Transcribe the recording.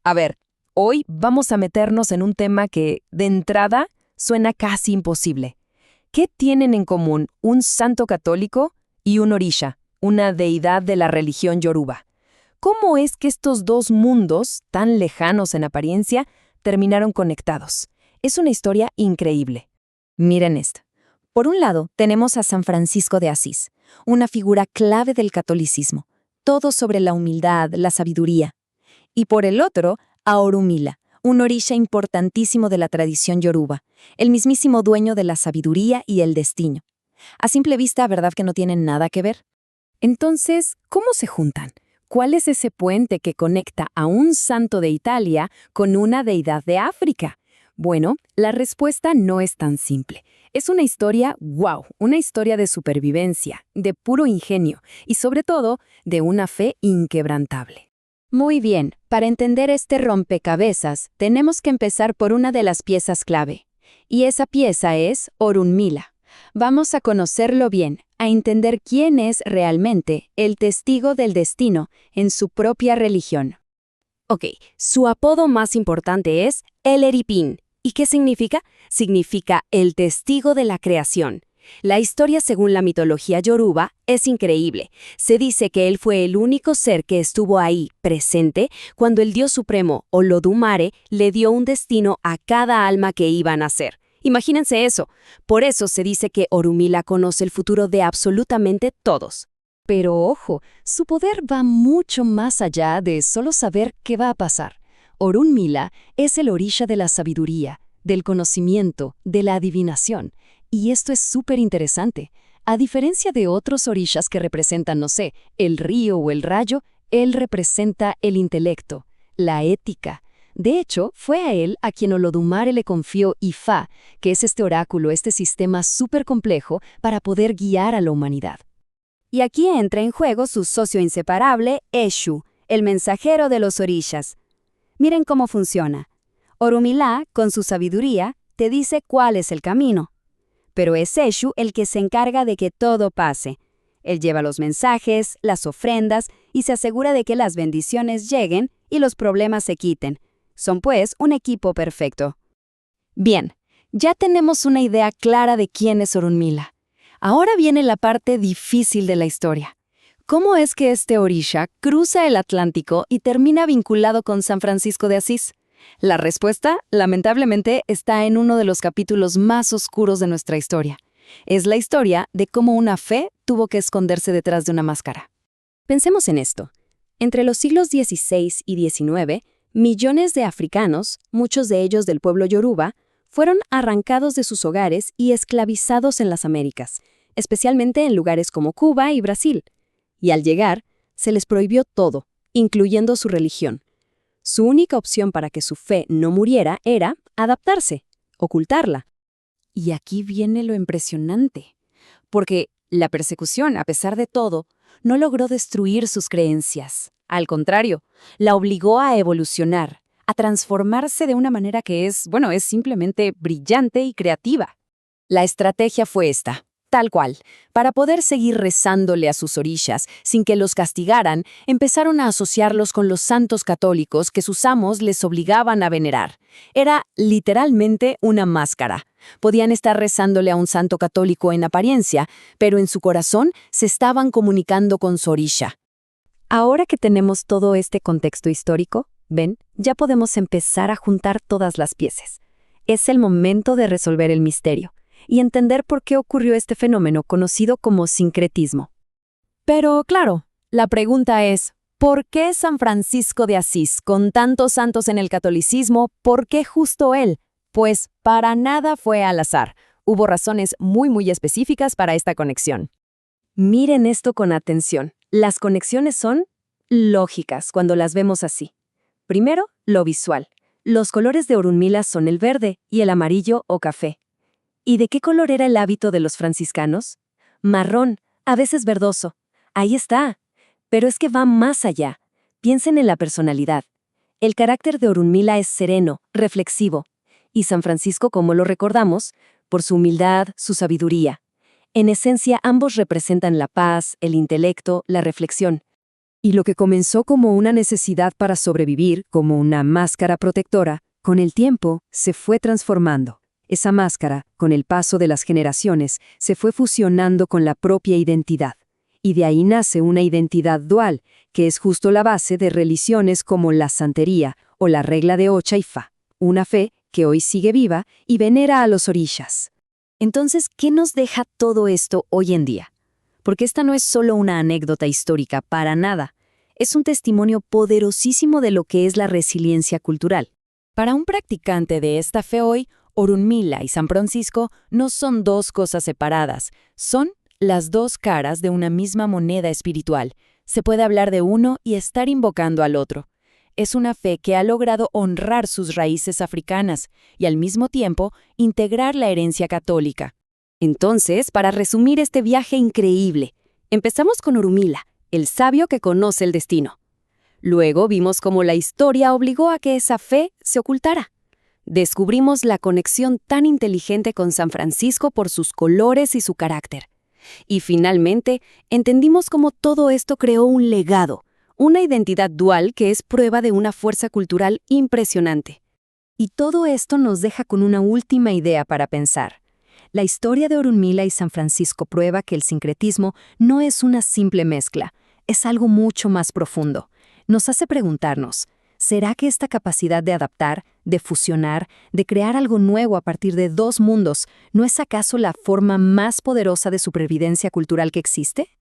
A ver, hoy vamos a meternos en un tema que, de entrada, suena casi imposible. ¿Qué tienen en común un santo católico y un orisha, una deidad de la religión yoruba? ¿Cómo es que estos dos mundos, tan lejanos en apariencia, terminaron conectados? Es una historia increíble. Miren esto. Por un lado, tenemos a San Francisco de Asís, una figura clave del catolicismo, todo sobre la humildad, la sabiduría. Y por el otro, a Orunmila, un orisha importantísimo de la tradición yoruba, el mismísimo dueño de la sabiduría y el destino. A simple vista, ¿verdad que no tienen nada que ver? Entonces, ¿cómo se juntan? ¿Cuál es ese puente que conecta a un santo de Italia con una deidad de África? Bueno, la respuesta no es tan simple. Es una historia, wow, una historia de supervivencia, de puro ingenio y sobre todo de una fe inquebrantable. Muy bien, para entender este rompecabezas, tenemos que empezar por una de las piezas clave. Y esa pieza es Orunmila. Vamos a conocerlo bien, a entender quién es realmente el testigo del destino en su propia religión. Ok, su apodo más importante es El Eripín. ¿Y qué significa? Significa el testigo de la creación. La historia según la mitología yoruba es increíble. Se dice que él fue el único ser que estuvo ahí, presente, cuando el dios supremo, Olodumare, le dio un destino a cada alma que iba a nacer. Imagínense eso. Por eso se dice que Orunmila conoce el futuro de absolutamente todos. Pero ojo, su poder va mucho más allá de solo saber qué va a pasar. Orunmila es el orisha de la sabiduría, del conocimiento, de la adivinación. Y esto es súper interesante. A diferencia de otros orishas que representan, no sé, el río o el rayo, él representa el intelecto, la ética. De hecho, fue a él a quien Olodumare le confió Ifá, que es este oráculo, este sistema súper complejo para poder guiar a la humanidad. Y aquí entra en juego su socio inseparable, Eshu, el mensajero de los orishas. Miren cómo funciona. Orunmila, con su sabiduría, te dice cuál es el camino. Pero es Eshu el que se encarga de que todo pase. Él lleva los mensajes, las ofrendas y se asegura de que las bendiciones lleguen y los problemas se quiten. Son pues un equipo perfecto. Bien, ya tenemos una idea clara de quién es Orunmila. Ahora viene la parte difícil de la historia. ¿Cómo es que este orisha cruza el Atlántico y termina vinculado con San Francisco de Asís? La respuesta, lamentablemente, está en uno de los capítulos más oscuros de nuestra historia. Es la historia de cómo una fe tuvo que esconderse detrás de una máscara. Pensemos en esto. Entre los siglos XVI y XIX, millones de africanos, muchos de ellos del pueblo yoruba, fueron arrancados de sus hogares y esclavizados en las Américas, especialmente en lugares como Cuba y Brasil. Y al llegar, se les prohibió todo, incluyendo su religión. Su única opción para que su fe no muriera era adaptarse, ocultarla. Y aquí viene lo impresionante, porque la persecución, a pesar de todo, no logró destruir sus creencias. Al contrario, la obligó a evolucionar, a transformarse de una manera que es simplemente brillante y creativa. La estrategia fue esta. Tal cual, para poder seguir rezándole a sus orishas sin que los castigaran, empezaron a asociarlos con los santos católicos que sus amos les obligaban a venerar. Era literalmente una máscara. Podían estar rezándole a un santo católico en apariencia, pero en su corazón se estaban comunicando con su orisha. Ahora que tenemos todo este contexto histórico, ven, ya podemos empezar a juntar todas las piezas. Es el momento de resolver el misterio y entender por qué ocurrió este fenómeno conocido como sincretismo. Pero claro, la pregunta es, ¿por qué San Francisco de Asís, con tantos santos en el catolicismo, por qué justo él? Pues para nada fue al azar. Hubo razones muy específicas para esta conexión. Miren esto con atención. Las conexiones son lógicas cuando las vemos así. Primero, lo visual. Los colores de Orunmila son el verde y el amarillo o café. ¿Y de qué color era el hábito de los franciscanos? Marrón, a veces verdoso. Ahí está. Pero es que va más allá. Piensen en la personalidad. El carácter de Orunmila es sereno, reflexivo. Y San Francisco, como lo recordamos, por su humildad, su sabiduría. En esencia, ambos representan la paz, el intelecto, la reflexión. Y lo que comenzó como una necesidad para sobrevivir, como una máscara protectora, con el tiempo se fue transformando. Esa máscara, con el paso de las generaciones, se fue fusionando con la propia identidad. Y de ahí nace una identidad dual, que es justo la base de religiones como la santería o la regla de Ocha y Fa, una fe que hoy sigue viva y venera a los orishas. Entonces, ¿qué nos deja todo esto hoy en día? Porque esta no es solo una anécdota histórica, para nada. Es un testimonio poderosísimo de lo que es la resiliencia cultural. Para un practicante de esta fe hoy, Orunmila y San Francisco no son dos cosas separadas, son las dos caras de una misma moneda espiritual. Se puede hablar de uno y estar invocando al otro. Es una fe que ha logrado honrar sus raíces africanas y al mismo tiempo integrar la herencia católica. Entonces, para resumir este viaje increíble, empezamos con Orunmila, el sabio que conoce el destino. Luego vimos cómo la historia obligó a que esa fe se ocultara. Descubrimos la conexión tan inteligente con San Francisco por sus colores y su carácter. Y finalmente, entendimos cómo todo esto creó un legado, una identidad dual que es prueba de una fuerza cultural impresionante. Y todo esto nos deja con una última idea para pensar. La historia de Orunmila y San Francisco prueba que el sincretismo no es una simple mezcla, es algo mucho más profundo. Nos hace preguntarnos, ¿será que esta capacidad de adaptar, de fusionar, de crear algo nuevo a partir de dos mundos, no es acaso la forma más poderosa de supervivencia cultural que existe?